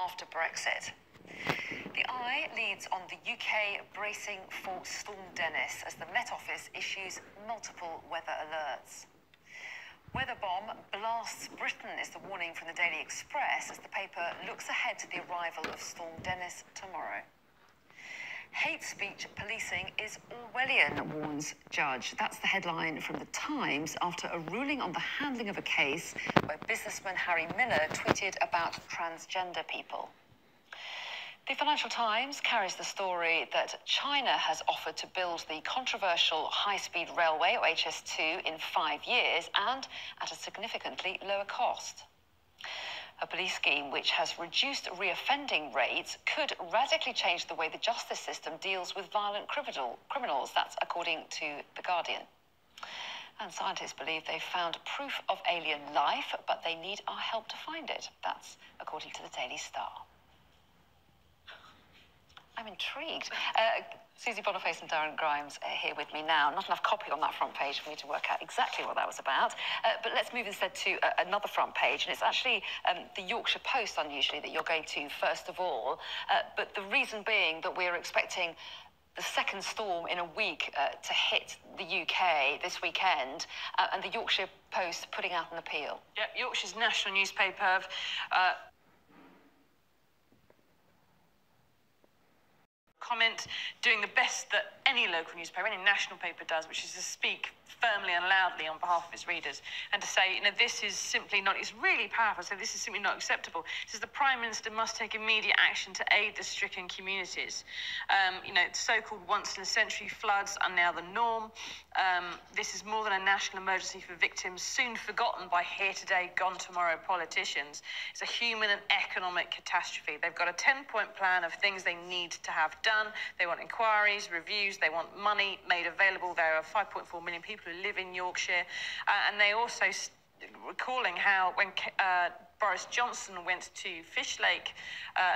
after Brexit. The Eye leads on the UK bracing for Storm Dennis as the Met Office issues multiple weather alerts. Weather bomb blasts Britain is the warning from the Daily Express as the paper looks ahead to the arrival of Storm Dennis tomorrow. Hate speech policing is Orwellian, warns judge. That's the headline from The Times after a ruling on the handling of a case where businessman Harry Miller tweeted about transgender people. The Financial Times carries the story that China has offered to build the controversial high-speed railway, or HS2, in 5 years and at a significantly lower cost. A police scheme which has reduced reoffending rates could radically change the way the justice system deals with violent criminals. That's according to The Guardian. And scientists believe they've found proof of alien life, but they need our help to find it. That's according to the Daily Star. I'm intrigued. Susie Boniface and Darren Grimes are here with me now. Not enough copy on that front page for me to work out exactly what that was about. But let's move instead to another front page. And it's actually the Yorkshire Post, unusually, that you're going to first of all. But the reason being that we're expecting the second storm in a week to hit the UK this weekend, and the Yorkshire Post putting out an appeal. Yeah, Yorkshire's national newspaper have comment doing the best that any local newspaper, any national paper does, which is to speak firmly and loudly on behalf of its readers and to say, this is simply not, it's really powerful, so this is simply not acceptable. It says the Prime Minister must take immediate action to aid the stricken communities. So-called once-in-a-century floods are now the norm. This is more than a national emergency for victims soon forgotten by here today, gone tomorrow politicians. It's a human and economic catastrophe. They've got a 10-point plan of things they need to have done. They want inquiries, reviews, they want money made available. There are 5.4 million people who live in Yorkshire, and they also recalling how when Boris Johnson went to Fishlake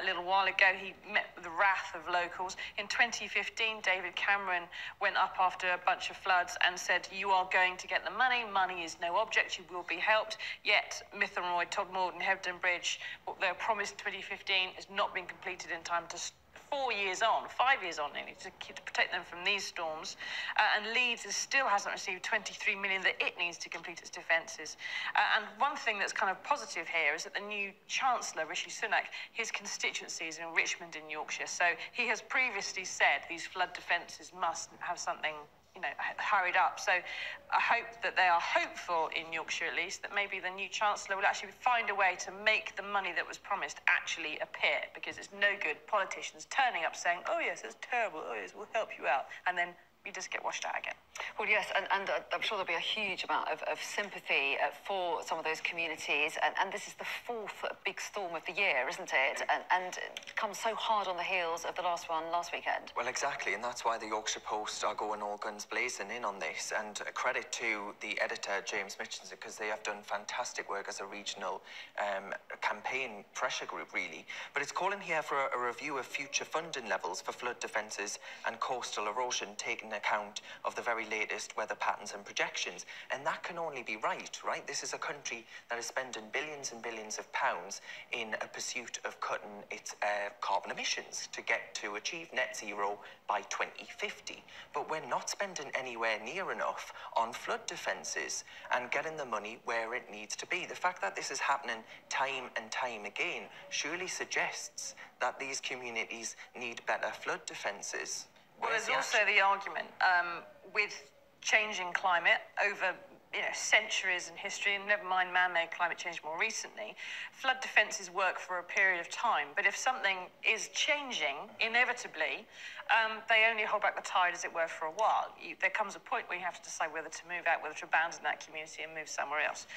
a little while ago, he met with the wrath of locals. In 2015, David Cameron went up after a bunch of floods and said, you are going to get the money. Money is no object. You will be helped. Yet Mytholmroyd, Todmorden, Hebden Bridge, what they were promised in 2015 has not been completed in time to 5 years on nearly, to protect them from these storms. And Leeds still hasn't received 23 million that it needs to complete its defences. And one thing that's kind of positive here is that the new Chancellor, Rishi Sunak, his constituency is in Richmond in Yorkshire. So he has previously said these flood defences must have something hurried up. So I hope that they are hopeful in Yorkshire, at least, that maybe the new Chancellor will actually find a way to make the money that was promised actually appear, because it's no good politicians turning up saying, oh yes, it's terrible, oh yes, we'll help you out, and then you just get washed out again. Well, yes, and I'm sure there'll be a huge amount of sympathy for some of those communities, and this is the fourth big storm of the year, isn't it? And it comes so hard on the heels of the last one last weekend. Well, exactly, and that's why the Yorkshire Post are going all guns blazing in on this, and credit to the editor, James Mitchinson, because they have done fantastic work as a regional campaign pressure group, really. But it's calling here for a review of future funding levels for flood defences and coastal erosion, taking account of the very latest weather patterns and projections. And that can only be right? This is a country that is spending billions and billions of pounds in a pursuit of cutting its carbon emissions to achieve net zero by 2050. But we're not spending anywhere near enough on flood defences and getting the money where it needs to be. The fact that this is happening time and time again surely suggests that these communities need better flood defences. Well, there's also the argument with changing climate over centuries in history, and never mind man-made climate change more recently, flood defences work for a period of time. But if something is changing, inevitably, they only hold back the tide, as it were, for a while. There comes a point where you have to decide whether to move out, whether to abandon that community and move somewhere else.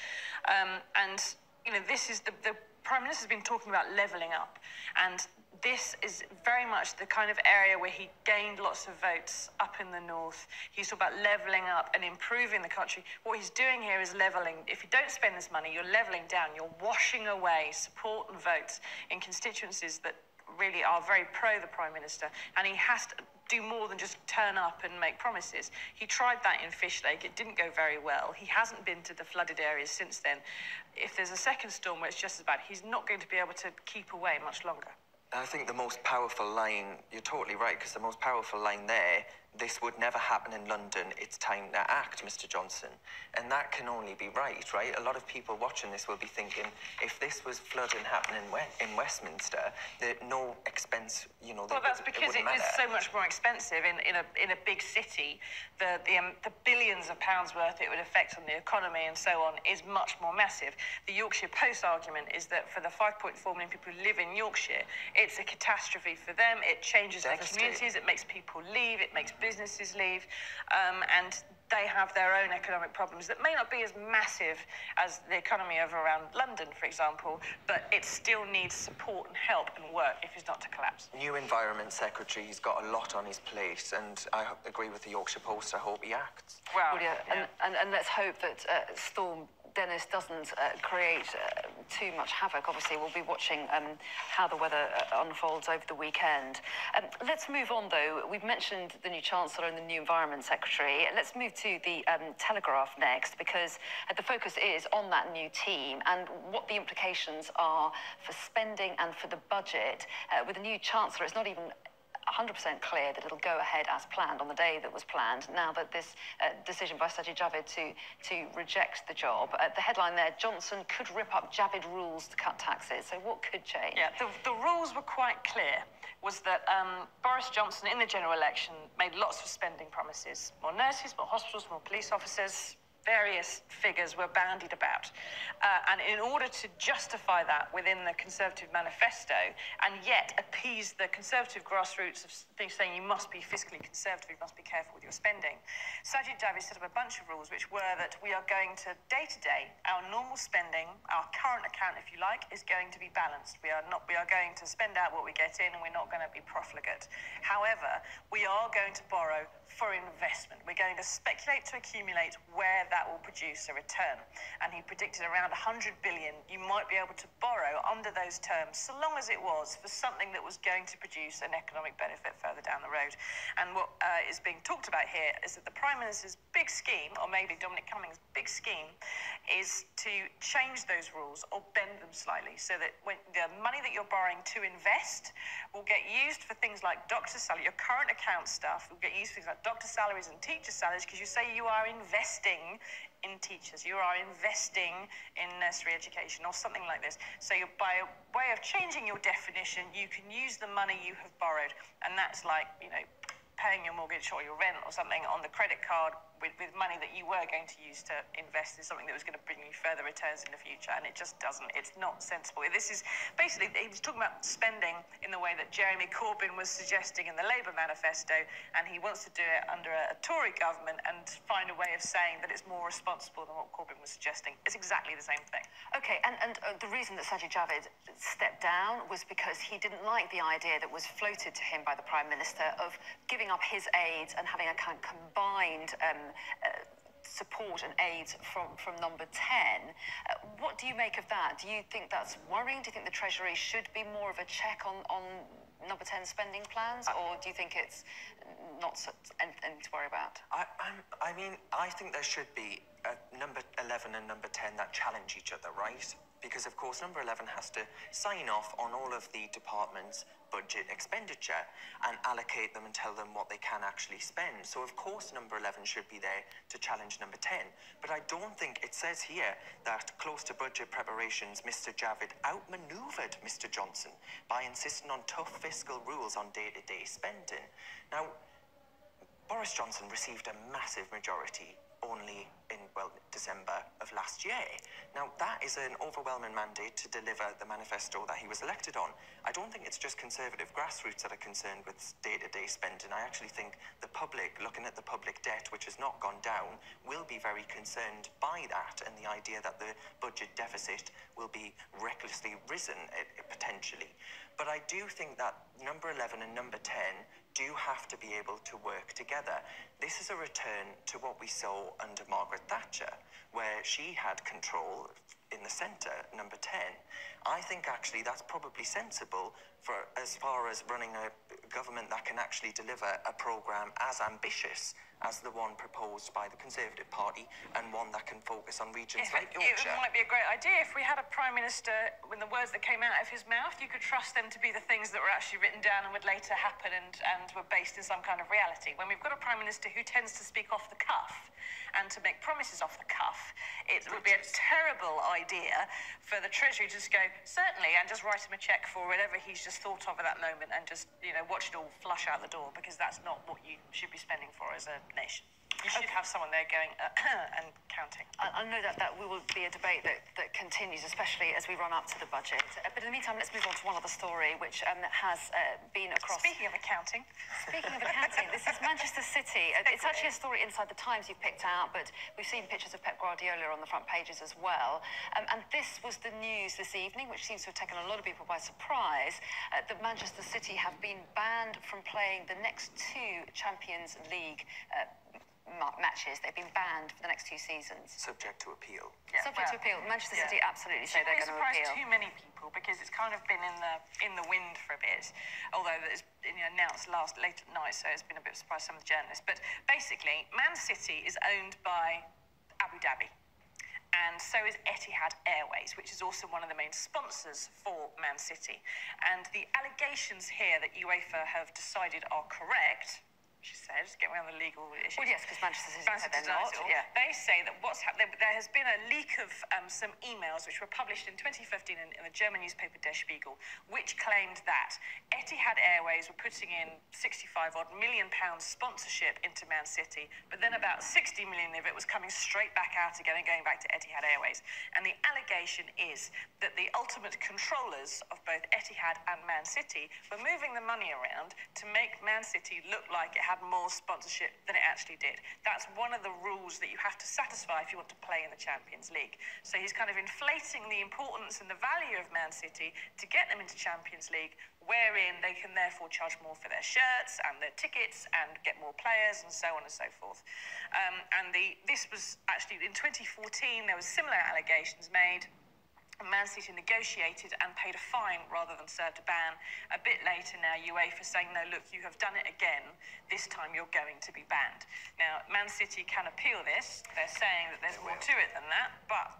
This is the Prime Minister's been talking about levelling up, and this is very much the kind of area where he gained lots of votes up in the north. He's talking about levelling up and improving the country. What he's doing here is levelling. If you don't spend this money, you're levelling down. You're washing away support and votes in constituencies that really are very pro the Prime Minister. And he has to do more than just turn up and make promises. He tried that in Fishlake. It didn't go very well. He hasn't been to the flooded areas since then. If there's a second storm where it's just as bad, he's not going to be able to keep away much longer. I think the most powerful line, you're totally right, because the most powerful line there, this would never happen in London, it's time to act, Mr. Johnson. And that can only be right? A lot of people watching this will be thinking, if this was flooding happening in Westminster, no expense, Well, that's because it is so much more expensive in a big city. The billions of pounds worth it would affect on the economy and so on is much more massive. The Yorkshire Post argument is that for the 5.4 million people who live in Yorkshire, it's a catastrophe for them. It changes their communities, it makes people leave, it makes businesses leave, and they have their own economic problems that may not be as massive as the economy of around London, for example, but it still needs support and help and work if it's not to collapse. New Environment Secretary, he's got a lot on his plate, and I agree with the Yorkshire Post. I hope he acts. Well, yeah. And let's hope that Storm Dennis doesn't create too much havoc. Obviously, we'll be watching how the weather unfolds over the weekend. Let's move on, though. We've mentioned the new Chancellor and the new Environment Secretary. Let's move to the Telegraph next, because the focus is on that new team and what the implications are for spending and for the budget. With the new Chancellor, it's not even 100% clear that it'll go ahead as planned on the day that was planned, now that this decision by Sajid Javid to reject the job. The headline there, Johnson could rip up Javid rules to cut taxes. So what could change? Yeah, the rules were quite clear, was that Boris Johnson in the general election made lots of spending promises. More nurses, more hospitals, more police officers. Various figures were bandied about. And in order to justify that within the Conservative manifesto and yet appease the Conservative grassroots of things saying you must be fiscally conservative, you must be careful with your spending, Sajid Javid set up a bunch of rules which were that we are going to day, our normal spending, our current account, if you like, is going to be balanced. We are going to spend out what we get in and we're not going to be profligate. However, we are going to borrow for investment. We're going to speculate to accumulate where that will produce a return. And he predicted around 100 billion you might be able to borrow under those terms, so long as it was for something that was going to produce an economic benefit further down the road. And what is being talked about here is that the Prime Minister's big scheme, or maybe Dominic Cummings' big scheme, is to change those rules or bend them slightly so that when the money that you're borrowing to invest will get used for things like doctor salary, your current account stuff will get used for things like doctor salaries and teacher salaries, because you say you are investing in teachers, you are investing in nursery education or something like this. So by way of changing your definition, you can use the money you have borrowed, and that's like, paying your mortgage or your rent or something on the credit card with money that you were going to use to invest in something that was going to bring you further returns in the future, and it just doesn't. It's not sensible. This is basically, he was talking about spending in the way that Jeremy Corbyn was suggesting in the Labour manifesto, and he wants to do it under a Tory government and find a way of saying that it's more responsible than what Corbyn was suggesting. It's exactly the same thing. Okay, and the reason that Sajid Javid stepped down was because he didn't like the idea that was floated to him by the Prime Minister of giving up his aids and having a kind of combined support and aids from number 10. What do you make of that? Do you think that's worrying? Do you think the Treasury should be more of a check on number 10 spending plans, or do you think it's not anything to worry about? I mean, I think there should be number 11 and number 10 that challenge each other, right? Because, of course, number 11 has to sign off on all of the department's budget expenditure and allocate them and tell them what they can actually spend. So, of course, number 11 should be there to challenge number 10. But I don't think it says here that close to budget preparations, Mr. Javid outmaneuvered Mr. Johnson by insisting on tough fiscal rules on day-to-day spending. Now, Boris Johnson received a massive majority only in, December of last year. Now, that is an overwhelming mandate to deliver the manifesto that he was elected on. I don't think it's just Conservative grassroots that are concerned with day-to-day spending. I actually think the public, looking at the public debt, which has not gone down, will be very concerned by that and the idea that the budget deficit will be recklessly risen, potentially. But I do think that number 11 and number 10 do have to be able to work together. This is a return to what we saw under Margaret Thatcher, where she had control in the centre, number 10. I think actually that's probably sensible for as far as running a government that can actually deliver a programme as ambitious as the one proposed by the Conservative Party, and one that can focus on regions like Yorkshire. It might be a great idea if we had a Prime Minister, when the words that came out of his mouth, you could trust them to be the things that were actually written down and would later happen and were based in some kind of reality. When we've got a Prime Minister who tends to speak off the cuff and to make promises off the cuff, it would be a terrible idea for the Treasury to just go, certainly, and just write him a cheque for whatever he's just thought of at that moment and just, watch it all flush out the door, because that's not what you should be spending for as a nation. You should have someone there going and counting. I know that will be a debate that continues, especially as we run up to the budget. But in the meantime, let's move on to one other story, which has been across... Speaking of accounting, this is Manchester City. It's actually a story inside the Times you've picked out, but we've seen pictures of Pep Guardiola on the front pages as well. And this was the news this evening, which seems to have taken a lot of people by surprise, that Manchester City have been banned from playing the next two Champions League matches. They've been banned for the next 2 seasons. Subject to appeal. Yeah, Subject to appeal. Manchester City absolutely say they're going to appeal. Surprised too many people, because it's kind of been in the wind for a bit, although it's announced late at night, so it's been a bit of a surprise to some of the journalists. But basically, Man City is owned by Abu Dhabi, and so is Etihad Airways, which is also one of the main sponsors for Man City. And the allegations here that UEFA have decided are correct, she said, getting around the legal issues. Well, yes, because Manchester City said they're not. Yeah. They say that what's happened, there has been a leak of some emails which were published in 2015 in the German newspaper Der Spiegel, which claimed that Etihad Airways were putting in £65-odd million sponsorship into Man City, but then about 60 million of it was coming straight back out again and going back to Etihad Airways. And the allegation is that the ultimate controllers of both Etihad and Man City were moving the money around to make Man City look like it had more sponsorship than it actually did. That's one of the rules that you have to satisfy if you want to play in the Champions League. So he's kind of inflating the importance and the value of Man City to get them into Champions League, wherein they can therefore charge more for their shirts and their tickets and get more players and so on and so forth. This was actually in 2014, there was similar allegations made. Man City negotiated and paid a fine rather than served a ban. A bit later now, UEFA saying, no, look, you have done it again. This time you're going to be banned. Now, Man City can appeal this. They're saying that there's more to it than that, but...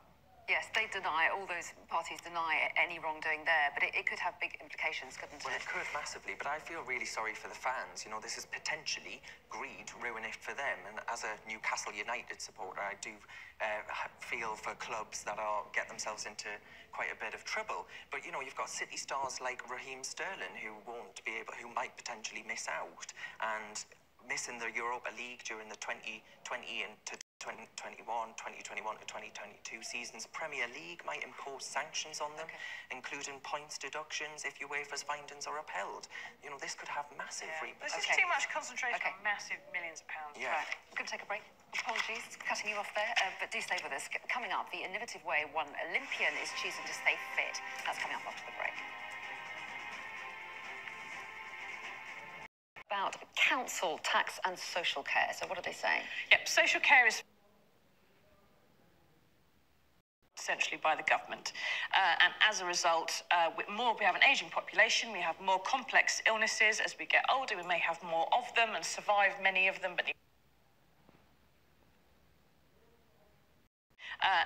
Yes, they deny, all those parties deny any wrongdoing there, but it could have big implications, couldn't it? Well, it could massively, but I feel really sorry for the fans. This is potentially greed, ruin it for them. And as a Newcastle United supporter, I do feel for clubs that get themselves into quite a bit of trouble. But, you've got City stars like Raheem Sterling who might potentially miss out, and missing the Europa League during the 2020 and 2021 to 2022 seasons. Premier League might impose sanctions on them, including points deductions if UEFA's findings are upheld. This could have massive repercussions. This is too much concentration on massive millions of pounds. Yeah. Right. We're going to take a break. Apologies, cutting you off there, but do stay with us. Coming up, the innovative way one Olympian is choosing to stay fit. That's coming up after the break. About council tax and social care. So what are they saying? Yep, social care is essentially by the government. And as a result, we have an ageing population, we have more complex illnesses. As we get older, we may have more of them and survive many of them, but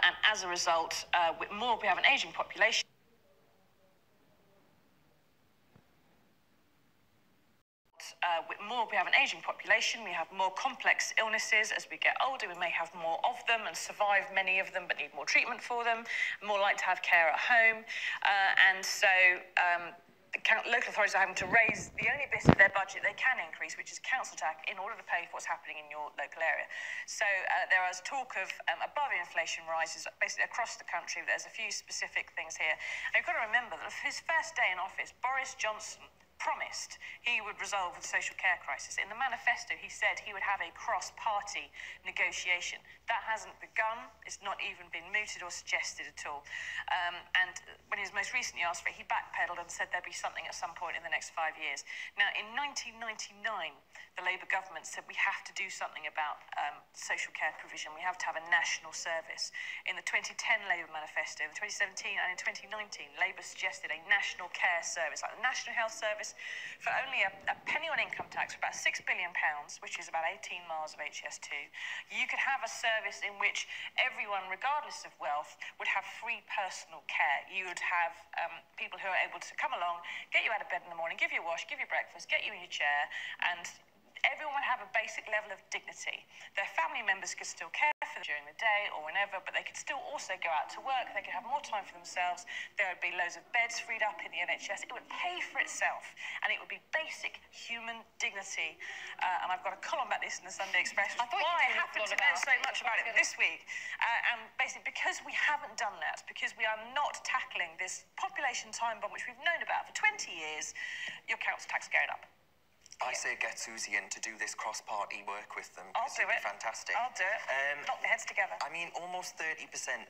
and as a result, we have an ageing population. We have an ageing population, we have more complex illnesses. As we get older, we may have more of them and survive many of them, but need more treatment for them, more like to have care at home. And so local authorities are having to raise the only bit of their budget they can increase, which is council tax, in order to pay for what's happening in your local area. So there is talk of above inflation rises basically across the country. There's a few specific things here. And you've got to remember that his first day in office, Boris Johnson promised he would resolve the social care crisis. In the manifesto, he said he would have a cross-party negotiation. That hasn't begun. It's not even been mooted or suggested at all. And when he was most recently asked for it, he backpedaled and said there'd be something at some point in the next 5 years. Now, in 1999, the Labour government said we have to do something about social care provision. We have to have a national service. In the 2010 Labour manifesto, in 2017 and in 2019, Labour suggested a national care service, like the National Health Service, for only a penny on income tax, for about £6 billion, which is about 18 miles of HS2. You could have a service in which everyone, regardless of wealth, would have free personal care. You would have people who are able to come along, get you out of bed in the morning, give you a wash, give you breakfast, get you in your chair, and everyone would have a basic level of dignity. Their family members could still care for them during the day or whenever, but they could still also go out to work. They could have more time for themselves. There would be loads of beds freed up in the NHS. It would pay for itself, and it would be basic human dignity. And I've got a column about this in the Sunday Express. I thought I happened to know so much about it this week. And basically, because we haven't done that, because we are not tackling this population time bomb, which we've known about for 20 years, your council tax is going up. I say get Susie in to do this cross-party work with them. I'll do it. Fantastic. I'll do it. Knock their heads together. I mean, almost 30%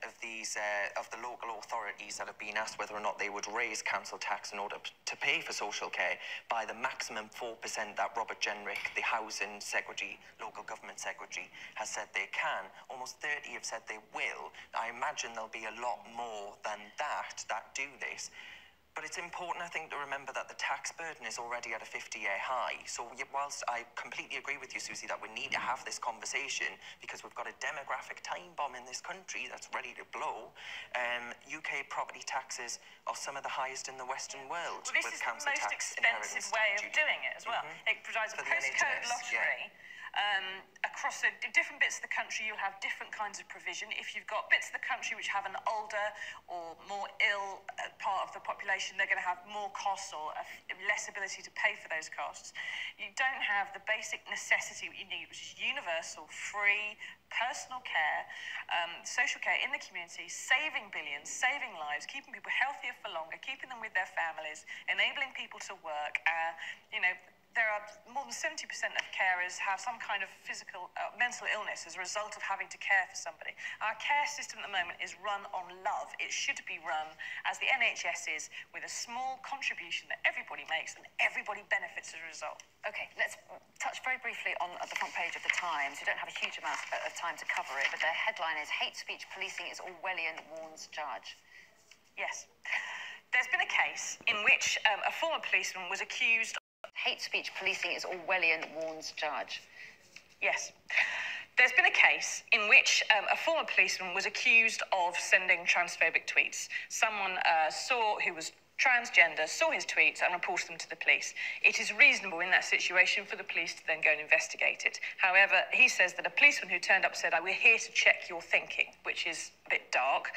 of these of the local authorities that have been asked whether or not they would raise council tax in order to pay for social care by the maximum 4% that Robert Jenrick, the housing secretary, local government secretary, has said they can. Almost 30 have said they will. I imagine there'll be a lot more than that do this. But it's important, I think, to remember that the tax burden is already at a 50-year high. So whilst I completely agree with you, Susie, that we need to have this conversation because we've got a demographic time bomb in this country that's ready to blow, UK property taxes are some of the highest in the Western world. Well, this is the most expensive way of doing it as well. It provides a postcode lottery. Across the different bits of the country, you'll have different kinds of provision. If you've got bits of the country which have an older or more ill part of the population, they're going to have more costs or less ability to pay for those costs. You don't have the basic necessity what you need, which is universal, free, personal care, social care in the community, saving billions, saving lives, keeping people healthier for longer, keeping them with their families, enabling people to work. There are more than 70% of carers have some kind of physical, mental illness as a result of having to care for somebody. Our care system at the moment is run on love. It should be run as the NHS is, with a small contribution that everybody makes and everybody benefits as a result. OK, let's touch very briefly on the front page of The Times. We don't have a huge amount of time to cover it, but their headline is "Hate Speech Policing is Orwellian, warns Judge." Yes. There's been a case in which a former policeman was accused. Hate speech policing is Orwellian, warns Judge. Yes. There's been a case in which a former policeman was accused of sending transphobic tweets. Someone who was transgender saw his tweets and reported them to the police. It is reasonable in that situation for the police to then go and investigate it. However, he says that a policeman who turned up said, "We're here to check your thinking," which is a bit dark.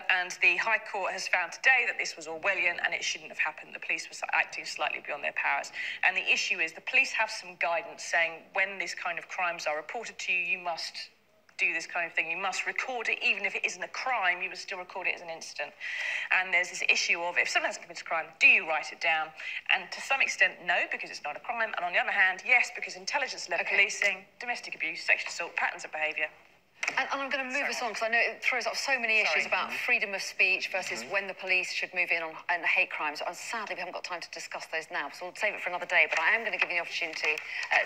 And the High Court has found today that this was Orwellian and it shouldn't have happened. The police were acting slightly beyond their powers. And the issue is the police have some guidance saying when these kind of crimes are reported to you, you must do this kind of thing. You must record it, even if it isn't a crime, you would still record it as an incident. And there's this issue of, if someone has committed a crime, do you write it down? And to some extent, no, because it's not a crime. And on the other hand, yes, because intelligence-led policing, domestic abuse, sexual assault, patterns of behaviour. And I'm going to move us on, because I know it throws up so many issues about freedom of speech versus when the police should move in on hate crimes. Sadly, we haven't got time to discuss those now, so we'll save it for another day. But I am going to give you the opportunity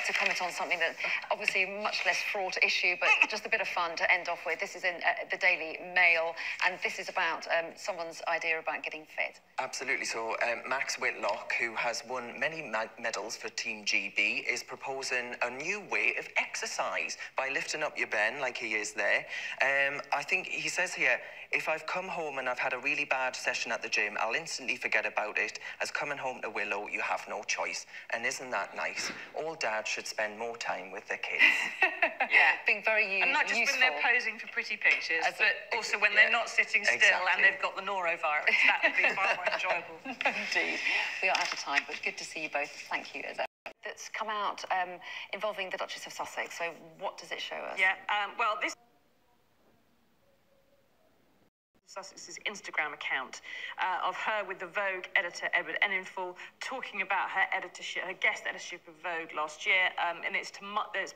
to comment on something that obviously much less fraught issue, but just a bit of fun to end off with. This is in the Daily Mail, and this is about someone's idea about getting fit. Absolutely. So Max Whitlock, who has won many medals for Team GB, is proposing a new way of exercise by lifting up your ben like he is there. I think he says here, if I've come home and I've had a really bad session at the gym, I'll instantly forget about it, as coming home to Willow, you have no choice. And isn't that nice? All dads should spend more time with their kids. Yeah, being very useful. And not just when they're posing for pretty pictures, but also when they're not sitting still and they've got the norovirus. That would be far more enjoyable. Indeed. We are out of time, but good to see you both. Thank you. That's come out involving the Duchess of Sussex. So what does it show us? Yeah, well, this Sussex's Instagram account of her with the Vogue editor Edward Enninful talking about her editorship, her guest editorship of Vogue last year, and it's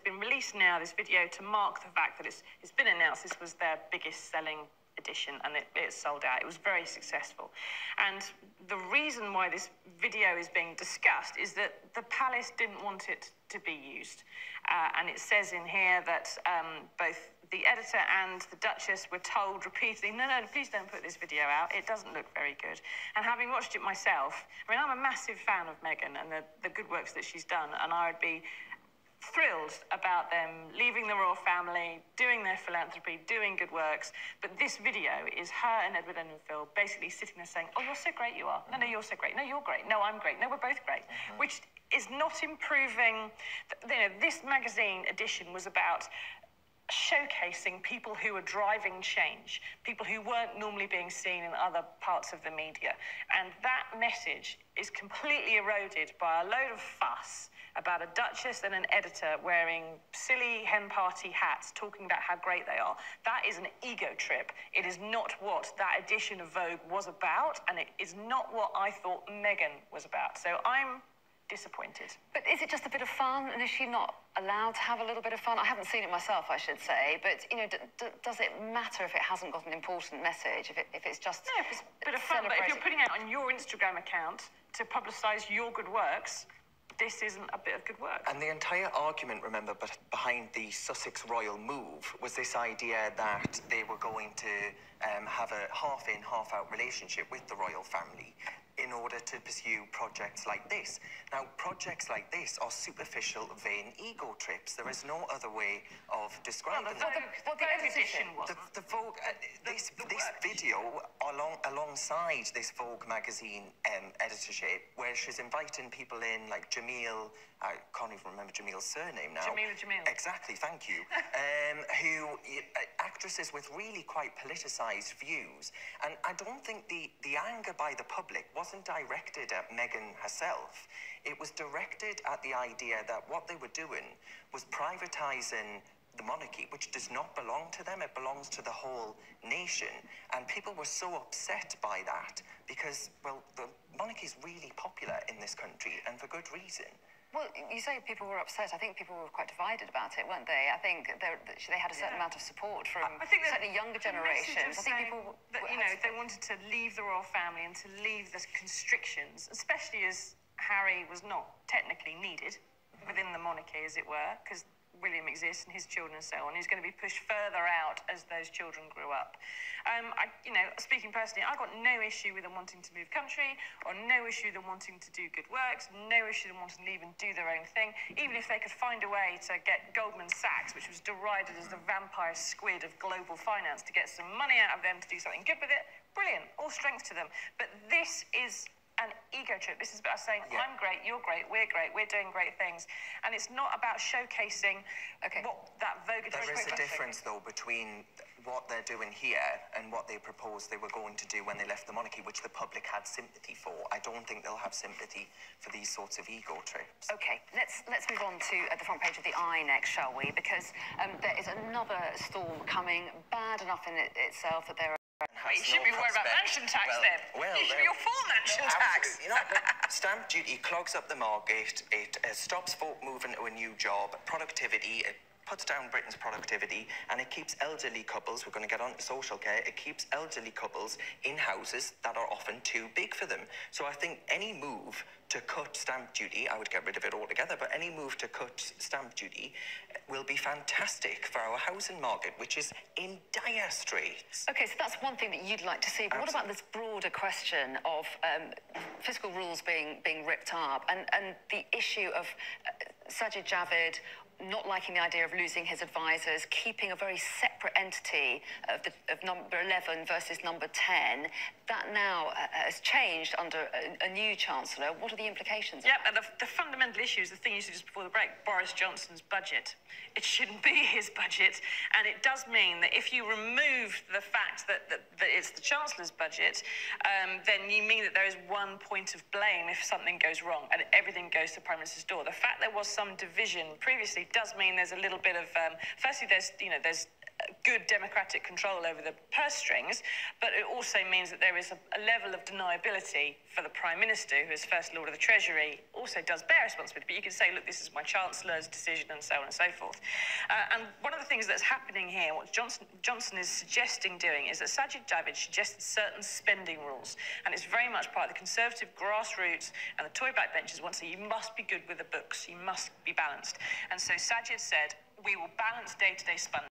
been released now, this video, to mark the fact that it's been announced this was their biggest selling edition, and it sold out. It was very successful. And the reason why this video is being discussed is that the palace didn't want it to be used. And it says in here that both the editor and the Duchess were told repeatedly, no, please don't put this video out. It doesn't look very good. And having watched it myself, I mean, I'm a massive fan of Meghan and the good works that she's done, and I would be thrilled about them leaving the royal family, doing their philanthropy, doing good works. But this video is her and Edward Enninful basically sitting there saying, oh, you're so great, you are. No, you're so great. No, you're great. No, I'm great. No, we're both great. Which is not improving. This magazine edition was about showcasing people who are driving change, people who weren't normally being seen in other parts of the media. And that message is completely eroded by a load of fuss about a duchess and an editor wearing silly hen party hats talking about how great they are. That is an ego trip. It is not what that edition of Vogue was about, and it is not what I thought Meghan was about. So I'm disappointed. But is it just a bit of fun, and is she not allowed to have a little bit of fun? I haven't seen it myself, I should say, but, you know, does it matter if it hasn't got an important message, if it's just... No, if it's a bit of fun, but if you're putting it on your Instagram account to publicise your good works, this isn't a bit of good work. And the entire argument, remember, behind the Sussex royal move was this idea that they were going to have a half-in, half-out relationship with the royal family in order to pursue projects like this. Now, projects like this are superficial, vain ego trips. There is no other way of describing them. What the edition was. The Vogue, this video, alongside this Vogue magazine editorship, where she's inviting people in, like Jamil, I can't even remember Jamil's surname now. Jamil. Exactly, thank you. Actresses with really quite politicised views. And I don't think the anger by the public wasn't directed at Meghan herself. It was directed at the idea that what they were doing was privatising the monarchy, which does not belong to them. It belongs to the whole nation. And people were so upset by that because, well, the monarchy is really popular in this country, and for good reason. Well, you say people were upset. I think people were quite divided about it, weren't they? I think they had a certain amount of support from certainly younger generations. I think people, they wanted to leave the royal family and to leave the constrictions, especially as Harry was not technically needed within the monarchy, as it were, because William exists and his children and so on. He's going to be pushed further out as those children grew up. Speaking personally, I've got no issue with them wanting to move country, or no issue with them wanting to do good works, no issue with them wanting to leave and do their own thing. Even if they could find a way to get Goldman Sachs, which was derided as the vampire squid of global finance, to get some money out of them to do something good with it, brilliant, all strength to them. But this is an ego trip. This is about saying, I'm great, you're great, we're doing great things. And it's not about showcasing what that Vogue... There is a difference, though, between what they're doing here and what they proposed they were going to do when they left the monarchy, which the public had sympathy for. I don't think they'll have sympathy for these sorts of ego trips. OK, let's move on to the front page of the Eye next, shall we? Because there is another storm coming, bad enough in itself that there are... You shouldn't be worried about mansion tax then. You should be all for mansion tax. You know, stamp duty clogs up the market. It stops folk moving to a new job. Productivity, it puts down Britain's productivity, and it keeps elderly couples, we're going to get on to social care, it keeps elderly couples in houses that are often too big for them. So I think any move to cut stamp duty, I would get rid of it altogether, but any move to cut stamp duty will be fantastic for our housing market, which is in dire straits. OK, so that's one thing that you'd like to see, but what about this broader question of fiscal rules being ripped up and the issue of Sajid Javid not liking the idea of losing his advisors, keeping a very separate entity of number 11 versus number 10. That now has changed under a new Chancellor. What are the implications? Yeah, and the fundamental issue is the thing you said just before the break, Boris Johnson's budget. It shouldn't be his budget, and it does mean that if you remove the fact that it's the Chancellor's budget, then you mean that there is one point of blame if something goes wrong, and everything goes to the Prime Minister's door. The fact there was some division previously does mean there's a little bit of... firstly, there's good democratic control over the purse strings, but it also means that there is a level of deniability for the Prime Minister, who as First Lord of the Treasury also does bear responsibility. But you can say, look, this is my Chancellor's decision and so on and so forth. And one of the things that's happening here, what Johnson is suggesting doing, is that Sajid Javid suggested certain spending rules, and it's very much part of the Conservative grassroots and the Tory backbenchers want to say you must be good with the books, you must be balanced. And so Sajid said, we will balance day-to-day spending.